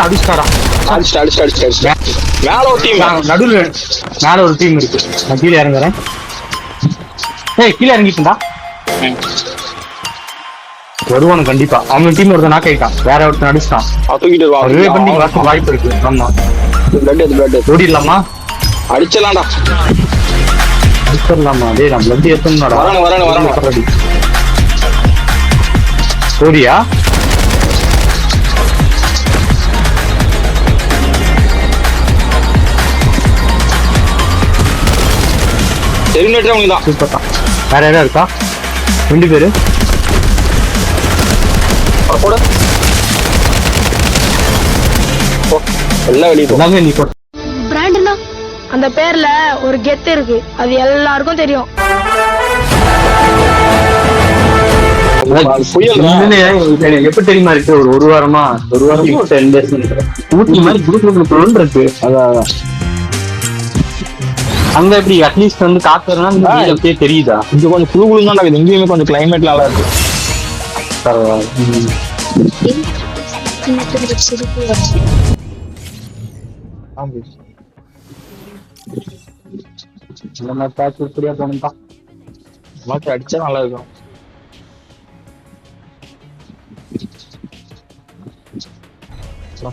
அடிச்சுட்டாரா? மேல ஒரு டீம், நடுவில் மேல ஒரு டீம் இருக்கு. நான் கீழே இறங்குறேன். கீழே இறங்கிட்டுண்டா வருவானு கண்டிப்பா. அவன் டீம் ஒருத்தன் நாக் ஆயிட்டான், வேற ஒருத்தன் அடிச்சிட்டான். தூக்கிட்டு வாய்ப்பு இருக்கு. ஆமா ஓடிடலாமா? அடிச்சலாம்டா, அடிச்சிடலாமா? டேய் நான் பிளட் ஏத்தணும்டா. வரணும். ஓடியா? சூப்பர். வேற யாரா இருக்கா? 2 பேரு எல்லாமே நீ போட்ட. பிராண்ட்னா அந்த பேர்ல ஒரு கெத்து இருக்கு, அது எல்லாருக்கும் தெரியும். எப்ப தெரியுமா இருக்கு? ஒரு வாரமா 10 days ஊட்டி மாதிரி குடுக்குறது இருக்கு. அதான் அங்க எப்படி அட்லீஸ்ட் வந்து காத்துறதுனா அப்படியே தெரியுதா? இங்க கொஞ்சம் குழுகுழு தான் இருக்குது. எங்கேயுமே கொஞ்சம் கிளைமேட் நல்லா இருக்கு. இப்படியா போனும்பா, மாற்றி அடிச்சா நல்லா இருக்கும்.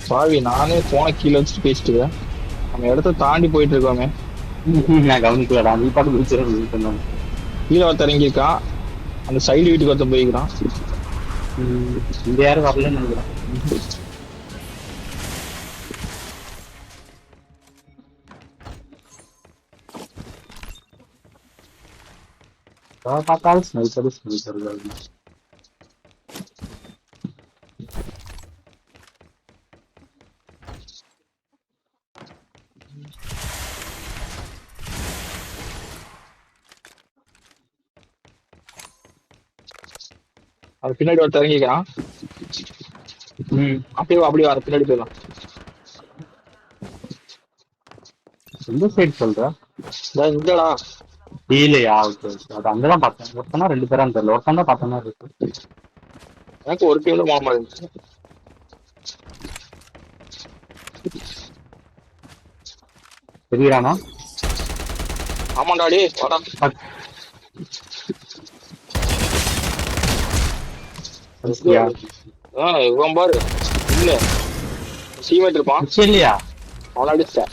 பாவி நானே போன கீழே வச்சுட்டு பேசிட்டு நம்ம இடத்த தாண்டி போயிட்டு இருக்கோமே. நான் கவனிக்கலடா, நீ பாட்டு முடிச்சிருக்கேன். கீழே ஒருத்த இறங்கியிருக்கான், அந்த சைடு வீட்டுக்கு ஒருத்த போய்க்கிறான். இந்த யாரும் வரலன்னு நினைக்கிறேன். பார்த்தாலும் ஸ்னைப்பர் அது பின்னாடி ஒருத்த இறங்கிக்கிறான். அப்படியே வர பின்னாடி போயிடலாம். எந்த சைடு சொல்ற? இங்கடா இல்லையா? அது அங்கதான் பார்த்தேன். ஒருத்தனா 2 பேரா தெரியல, ஒருத்தன் தான் பார்த்தனா இருக்கு. எனக்கு ஒரு டீம்ல மாமா இருந்துச்சு. தெரியுறானா? ஆமாண்டாடி வாடா. இவன் பாரு இல்ல சீமெண்ட் இருப்பான் இல்லையா? அவனை அடிச்சிட்டேன்.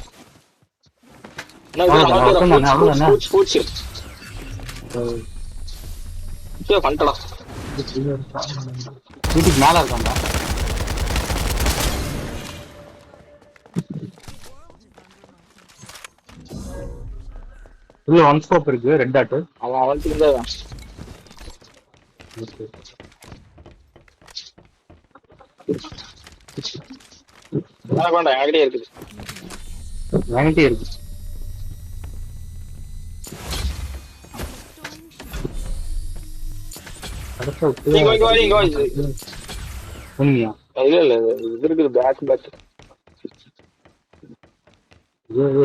வீட்டுக்கு மேல இருக்காண்டா. உள்ள 1 ஸ்கோப் இருக்கு, ரெட் டாட். அவன் அவளுக்கு இருந்தான். என்கிட்டே இருக்குது. என்கிட்டே இருக்கு. உண்மையா? இல்ல இது இருக்குது பேக்.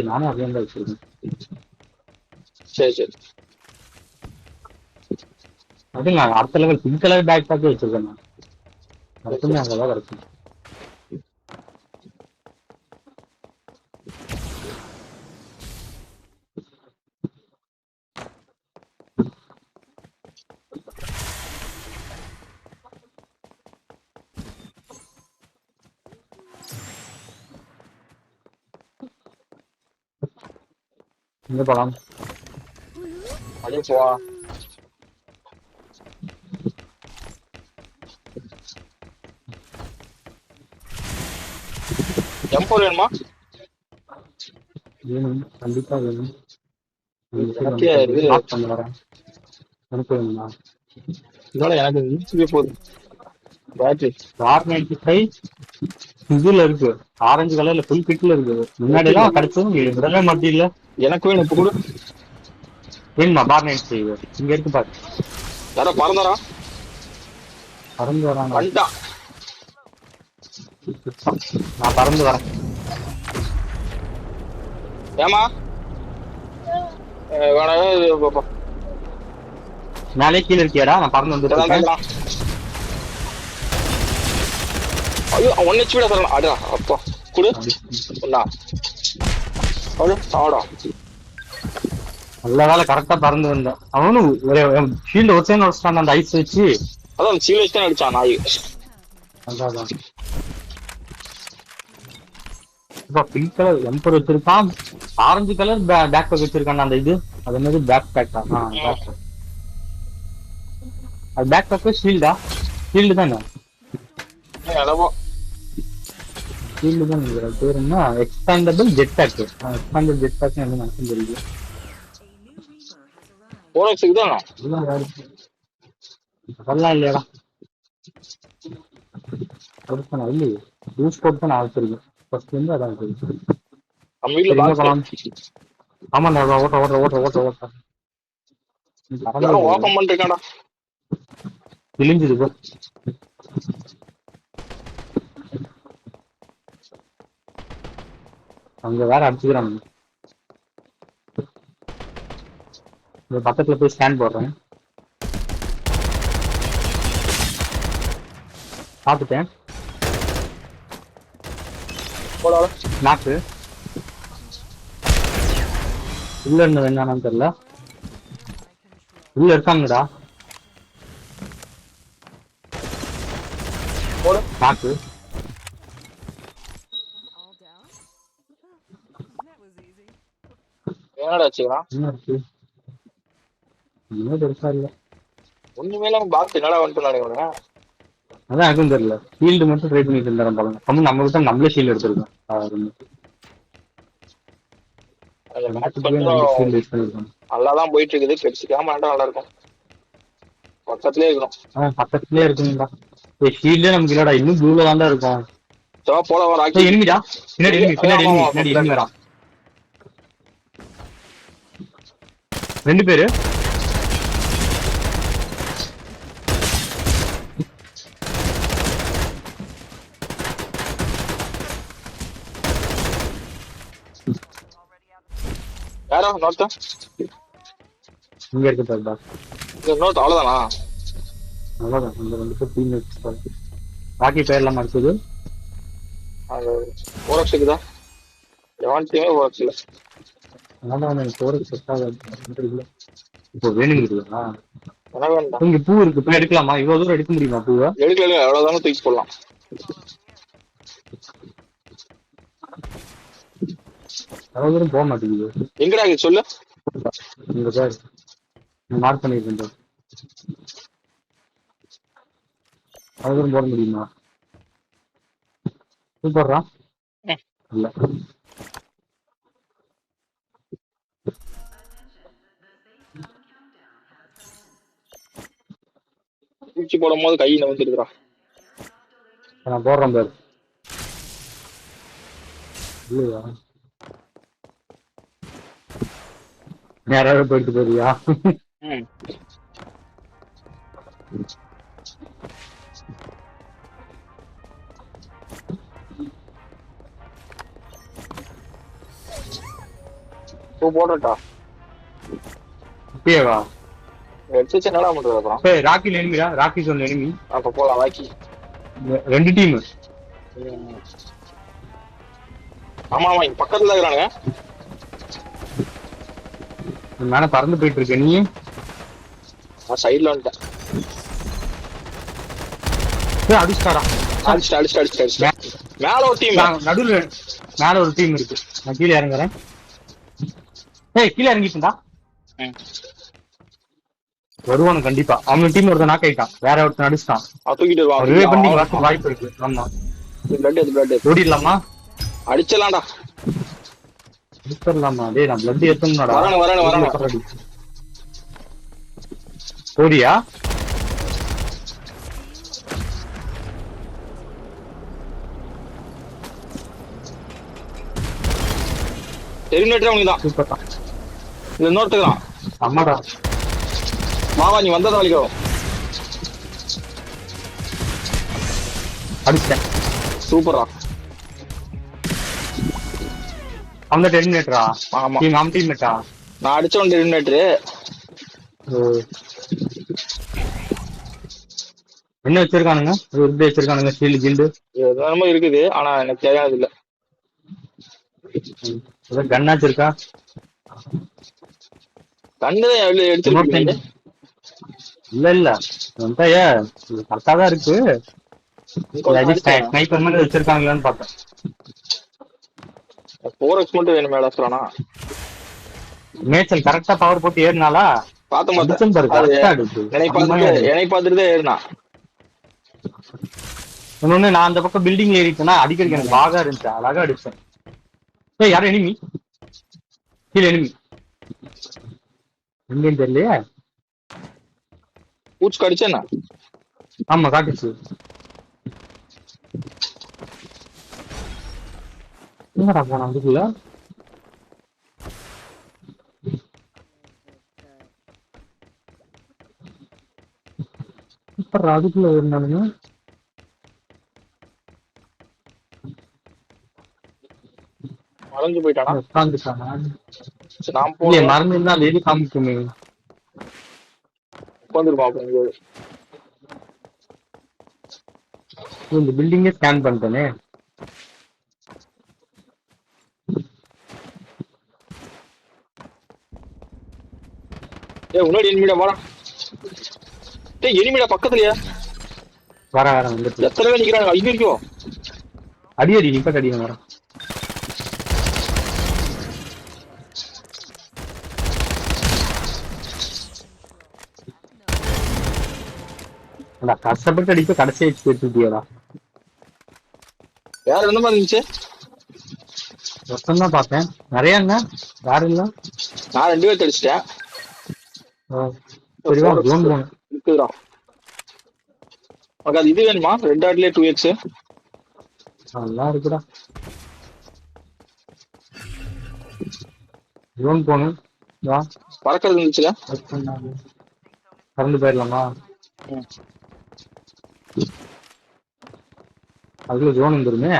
நானும் அப்படியே தான் வச்சிருக்கேன். சரி அது நான் அடுத்த லெவல் பிங்க் கலர் பேக் பேக்கே வச்சிருக்கேன். நான் அடுத்துமே அங்கதான் கிடைக்கும். எங்க போலாம்? அப்படியே போவா. M4 வேணுமா? வேணும், கண்டிப்பா வேணும். எனக்கு வேணுமா? இதோட எனக்கு யூடியூபே போதும். பேட்டரி R95 இதுல இருக்கு, ஆரஞ்சு கலர்ல ஃபுல் கிட்ல இருக்கு. முன்னாடி எல்லாம் கிடைச்சதும் விடவே மாட்டீங்கல்ல. எனக்கு வேணும், இப்ப கூட வேணுமா? R95 இங்க இருக்கு பாரு. யாரோ பறந்தாரா? பறந்து வராங்க. வந்துட்டான். நான் பறந்து வரேன். ஏமா மேலே கீழே இருக்கியாடா? நான் பறந்து வந்துட்டு இருக்கேன். ஐயோ 1 HP டா தரணும். அடா அப்பா குடு. ஒண்ணா அட சாடா. நல்ல வேலை கரெக்டா பறந்து வந்தேன். அவனும் ஷீல்டு ஒரு சைன் வச்சிட்டான் அந்த ஐஸ் வச்சு. அதான் சீல் வச்சு தான் அடிச்சான் நாய். அதான் இப்போ பிங்க் கலர் எம்பர் வச்சிருக்கான், ஆரஞ்சு கலர் பேக் பேக் வச்சிருக்கான். அந்த இது அது என்னது பேக் பேக்கா? அது பேக் பேக் ஷீல்டா? ஷீல்டு தானே, அளவோ ஷீல்டு தான். பேர் என்ன? Expandable jet pack. Expandable jet pack என்ன எனக்கு தெரியுது. போனக்ஸ்க்கு தானா? அதெல்லாம் இல்லையாடா, அதுக்கு இல்லையே. யூஸ் கோட் தான் நான் வச்சிருக்கேன் ஃபர்ஸ்ட் இருந்து. அதான் நம்ம வீட்ல பாக்ஸ். ஆமாண்டா, ஓட்ட ஓட்ட ஓட்ட ஓட்ட ஓட்ட ஓபன் பண்ணிருக்காடா. கிழிஞ்சுது போ. அங்க வேற அடிச்சுக்கிறான். இந்த பக்கத்துல போய் ஸ்கேன் போடுறேன். பார்த்துட்டேன். நாக்கு உள்ள இருந்தது என்னன்னு தெரியல. உள்ள இருக்காங்கடா நாக்கு. என்னடா ஆச்சுடா? என்ன இருக்கு? இன்னும் பெருசா இல்ல. ஒண்ணுமே இல்லாம பாக்ஸ் என்னடா வந்துட்டு நினைக்கிறேன். அதான் எனக்கும் தெரியல. ஷீல்டு மட்டும் ட்ரை பண்ணிட்டு இருந்தாரு பாருங்க. நம்ம நம்ம கிட்ட நம்மளே ஷீல்டு எடுத்திருக்கோம். நல்லாதான் போயிட்டு இருக்குது. பெருசிக்காம நல்லா இருக்கும். பக்கத்துலயே இருக்கணும். பக்கத்துலயே இருக்குங்களா? ஷீல்டே நமக்கு இல்லடா, இன்னும் ப்ளூல தான் இருக்கும். போல வர எனிமிடா, பின்னாடி எனிமி, பின்னாடி எனிமி, பின்னாடி எனிமி வரா. 2 பேரு. யாரா நோட்டா? இங்க இருக்கு பாருடா. இந்த நோட் அவ்வளவுதானா? அவ்வளவுதான். இந்த 2 பேர் டீம்மேட்ஸ். பாக்கி பேர்லாம் மறுக்குது. அது ஓரக்ஸுக்கு தான். எவன் டீமே ஓரக்ஸ் இல்ல. அதான் எனக்கு ஓரக்ஸ் செட் ஆகாது. இப்போ வேணுங்கிறீங்களா? எனக்கு வேண்டாம். இங்க பூ இருக்கு, போய் எடுக்கலாமா? இவ்வளவு தூரம் எடுக்க முடியுமா பூவை? எடுக்கல, எவ்வளவுதானே தூக்கி போடலாம். அவ்வளவு தூரம் போக மாட்டேங்குது. எங்கடா இது சொல்லு. இங்க சார் மார்க் பண்ணிருக்கேன். அவ்வளவு தூரம் போட முடியுமா? சூப்பர்ரா. இல்ல தூக்கி போடும் போது கையில வந்துருக்குறா. நான் போடுறேன் பேர். இல்லையா யாராவது போயிட்டு போறியா? போடட்டா இப்பேவா எடுத்து என்னடா பண்றது அப்புறம்? ராக்கி எனிமிடா, ராக்கி சொன்ன எனிமி. அப்ப போலாம் ராக்கி. 2 டீம். ஆமா ஆமா, இங்க பக்கத்துல இருக்கிறானுங்க. மேல பறந்து போயிட்டு இருக்க நீ. நான் சைடுல வந்துட்டேன். அடிச்சாரா? அடிச்சு மேல ஒரு டீம், நடுவுல மேல ஒரு டீம் இருக்கு. நான் கீழே இறங்குறேன். கீழே இறங்கிட்டா வருவானு கண்டிப்பா. அவங்க டீம் ஒருத்தன் நாக் ஆயிட்டான், வேற ஒருத்தன் அடிச்சிட்டான். தூக்கிட்டு வாய்ப்பு இருக்கு. ஆமா பிளட் ஓடிடலாமா? அடிச்சலாம்டா. அடிச்சிடலாமா? டேய் நான் பிளட் ஏத்தணும்டா. வரானு ஓடியா? டெர்மினேட்டர் அவனுக்கு தான். சூப்பர் தான். இது இன்னொருத்துக்குறான். அம்மாடா மாவா நீ வந்தா வலிக்கும். அடிச்சிட்டேன். சூப்பரா. அந்த டெர்மினேட்டரா? ஆமா நாம டீம்மேட்டா? நான் அடிச்சோம் டெர்மினேட்டர். என்ன வச்சிருக்கானுங்க? ஒரு வச்சிருக்கானுங்க ஷீல்டு கில்டு. என்னமோ இருக்குது ஆனா எனக்கு தேவையானது இல்ல. கன்னாச்சு இருக்கா? கண்ணுதான் எடுத்துருப்பீங்க நீங்க. இல்ல கரெக்டா தான் இருக்கு. ஸ்னைப்பர் மாதிரி வச்சிருக்காங்களான்னு பார்த்தேன். 4x மட்டும் வேணும் மேல சொல்லனா. மேய்ச்சல் கரெக்டா பவர் போட்டு ஏறினாலா? பார்த்தேன் என்னை பார்த்துட்டு தான் ஏறினா. இன்னொன்னு நான் அந்த பக்கம் பில்டிங் ஏறிட்டேன்னா அடிக்கடி எனக்கு பாகா இருந்துச்சு, அழகா அடிச்சேன். யாரும் எனிமி கீழே எனிமி எங்கேன்னு தெரியலையே. பூச்சி கடிச்சேன்னா ஆமா காட்டுச்சு. என்னடா போனா அதுக்குள்ள? சூப்பர், அதுக்குள்ள இருந்தாலுங்க மறைஞ்சு போயிட்டானா? உட்காந்துட்டானா? நான் போல மறந்து இருந்தா அது எது காமிக்குமே. உட்காந்துருப்பான். இந்த பில்டிங்கே ஸ்கேன் பண்ணிட்டேனே. முன்னாடி எனிமிடா போடா. எனிமிடா பக்கத்துலயா வர வந்துட்டு எத்தனை பேர் நிக்கிறாங்க? ஐயோ அடி நிப்ப அடி வர. கஷ்டப்பட்டு அடிப்ப கடைசி எடுத்துட்டியடா. வேற என்ன மாதிரி இருந்துச்சு? தான் பார்த்தேன் நிறைய. என்ன வேற இல்ல, நான் 2 பேர் அடிச்சிட்டேன். இருக்குதுடா. உனக்கு அது இது வேணுமா? 2 ஆட்லயே 2x நல்லா இருக்குடா. ஜோன் போகணும். பறக்கிறது இருந்துச்சுல, பறந்து போயிடலாமா? அதுல ஜோன் வந்துருமே.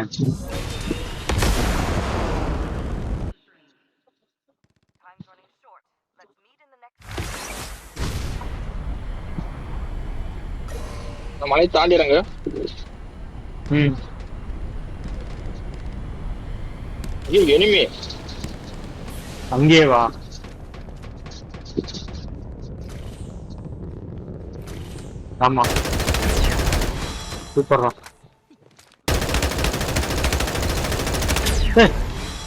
மலை தாண்டிடுறாங்க. எனிமே அங்கே வா. ஆமா சூப்பர்ரா.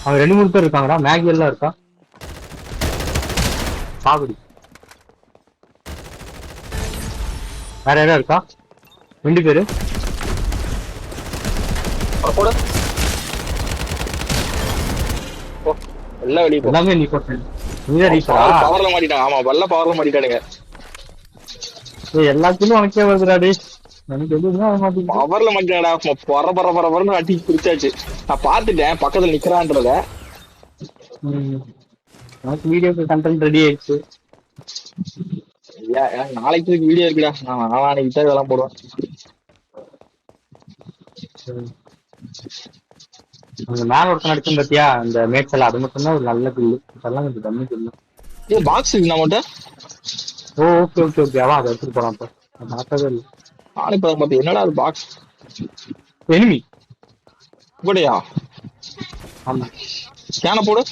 அவங்க 2-3 பேர் இருக்காங்கடா. மேகி எல்லாம் இருக்கா? சாகுடி. வேற யாரா இருக்கா? 2 பேரு எல்லாமே நீ போட்டு பவர்ல மாட்டிட்டாங்க. ஆமா வல்ல பவர்ல மாட்டிட்டானுங்க. எல்லாத்துலயும் உனக்கே வருதுடாடி. எனக்கு எதுவுமே பவர்ல மாட்டிட்டாடா. பரபரன்னு அடி பிடிச்சாச்சு. நான் பாத்துட்டேன் பக்கத்துல நிக்கிறான்றத. எனக்கு வீடியோக்கு கண்டென்ட் ரெடி ஆயிடுச்சு. நாளைக்கு வீடியோ இருக்குடா. நான் நாளைக்கு தான் இதெல்லாம் போடுவேன். மேல ஒருத்தன் அடிச்சோம் பாத்தியா அந்த மேட்ச்ல, அது மட்டும் தான் ஒரு நல்ல கில்லு. இதெல்லாம் கொஞ்சம் கம்மி கில்லு. பாக்ஸ் இருக்கு நம்மகிட்ட. ஓகே அவா அதை எடுத்துட்டு போறான். அப்ப பார்த்ததே இல்லை. நாளைக்கு பார்த்து என்னடா அது பாக்ஸ் எனிமி கூடயா? ஆமா ஸ்கேன போடு.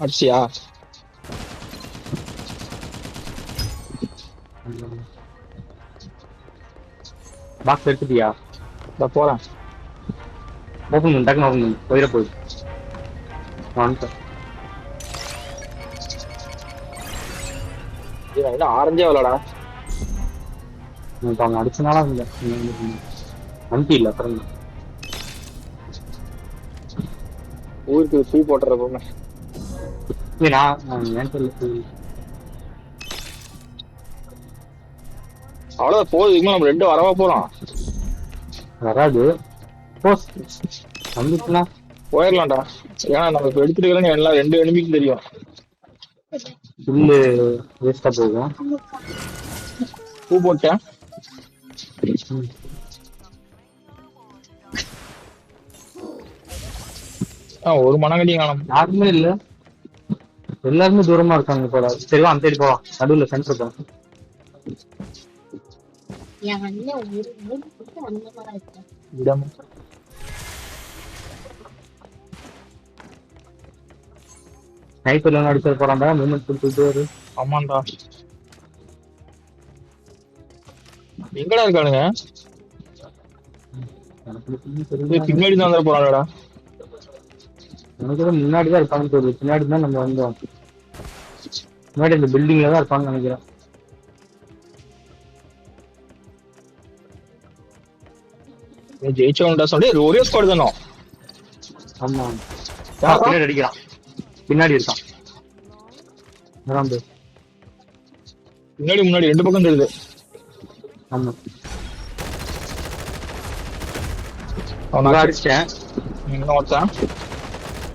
அடிச்சியா? பாக்ஸ் எடுத்துட்டியா? போறேன். ஓபன் பண்ணு, டக்குனு ஓபன் பண்ணு. போயிட போகுது. ஆரஞ்சே விளாடா. அவங்க அடிச்சனால நம்பி இல்ல. அப்புறம் ஊருக்கு பூ போட்டுறப்ப அவ்வளவுதான் போகுது. நம்ம 2 வரவா போறோம். வராது போயிடலாம்டா. ஏன்னா நம்ம இப்ப எடுத்துட்டு எல்லாம் 2 எனிமிக்கும் தெரியும். புல்லு வேஸ்டா போகும். பூ போட்டேன். ஒரு மனங்கடியும் காணும். யாருமே இல்ல. எல்லாருமே தூரமா இருக்காங்க போல. சரி வா அந்த சைடு போவா, நடுவுல சென்டர் போ. இடம் ஸ்னைப்பர்ல அடிச்சு போறான்டா, மூமெண்ட் கொடுத்துட்டு வரு. ஆமாண்டா. எங்கடா இருக்கானுங்க? பின்னாடி தான் வந்துட போறாங்கடா. எனக்கு முன்னாடி தான் இருப்பாங்கன்னு தோணுது. பின்னாடி தான் நம்ம வந்தோம். முன்னாடி இந்த பில்டிங்ல தான் இருப்பாங்கன்னு நினைக்கிறேன். ஜெயிச்சவன்டா சொல்லி ஒரே ஸ்குவாட் தானோ. ஆமா பின்னாடி அடிக்கிறான், பின்னாடி இருக்கான். பின்னாடி முன்னாடி ரெண்டு பக்கம் தெரியுது. ஆமா அவன் அடிச்சிட்டேன். இன்னும் ஒருத்தன்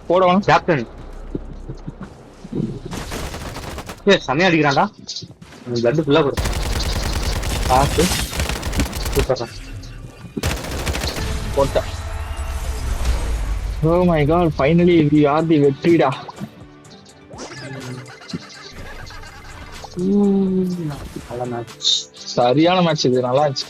போடணும். கேப்டன் செமையா அடிக்கிறான்டா. பிளட் ஃபுல்லா போடும். பார்த்து சூப்பர் போட்டேன். Oh my god, finally we are the வெற்றிடா. நல்ல மேட்ச், சரியான மேட்ச் இது, நல்லா இருந்துச்சு.